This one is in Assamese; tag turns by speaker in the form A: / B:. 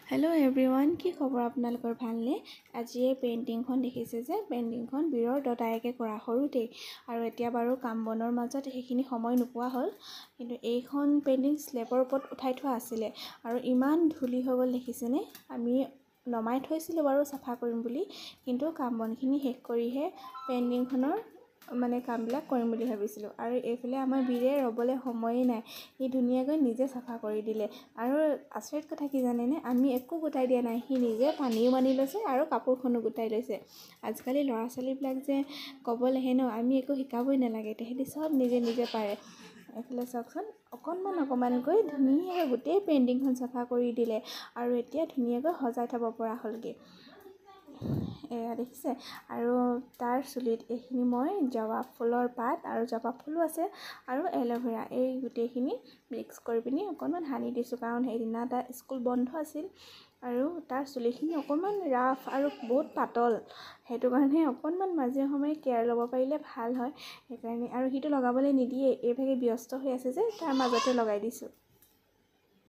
A: হেল্ল' এভৰিৱান, কি খবৰ আপোনালোকৰ? ভালনে? আজি এই পেইণ্টিংখন দেখিছে যে পেইণ্টিংখন বীৰৰ দদায়েকে কৰা সৰুতেই, আৰু এতিয়া বাৰু কাম বনৰ মাজত সেইখিনি সময় নোপোৱা হ'ল। কিন্তু এইখন পেইণ্টিং স্লেবৰ ওপৰত উঠাই থোৱা আছিলে আৰু ইমান ধূলি হৈ গ'ল দেখিছেনে? আমি নমাই থৈছিলোঁ বাৰু চাফা কৰিম বুলি, কিন্তু কাম বনখিনি শেষ কৰিহে পেইণ্টিংখনৰ কামবিলাক কৰিম বুলি ভাবিছিলোঁ। আৰু এইফালে আমাৰ বীৰে ৰ'বলৈ সময়েই নাই, সি ধুনীয়াকৈ নিজে চাফা কৰি দিলে। আৰু আচৰিত কথা কি জানেনে, আমি একো গোটাই দিয়া নাই, সি নিজে পানীও মানি লৈছে আৰু কাপোৰখনো গোটাই লৈছে। আজিকালি ল'ৰা ছোৱালীবিলাক যে ক'বলৈহে ন, আমি একো শিকাবই নালাগে, তেহেঁতি চব নিজে নিজে পাৰে। এইফালে চাওকচোন, অকণমানকৈ ধুনীয়াকৈ গোটেই পেইণ্টিংখন চাফা কৰি দিলে আৰু এতিয়া ধুনীয়াকৈ সজাই থ'ব পৰা হ'লগৈ। এয়া দেখিছে? আৰু তাৰ চুলিত এইখিনি মই জবা ফুলৰ পাত আৰু জবা ফুলো আছে আৰু এল'ভেৰা, এই গোটেইখিনি মিক্স কৰি পিনি অকণমান সানি দিছোঁ, কাৰণ সেইদিনা তাৰ স্কুল বন্ধ আছিল আৰু তাৰ চুলিখিনি অকণমান ৰাফ আৰু বহুত পাতল, সেইটো কাৰণে অকণমান মাজে সময়ে কেয়াৰ ল'ব পাৰিলে ভাল হয়। সেইকাৰণে, আৰু সিটো লগাবলৈ নিদিয়ে, এইভাগে ব্যস্ত হৈ আছে যে তাৰ মাজতে লগাই দিছোঁ।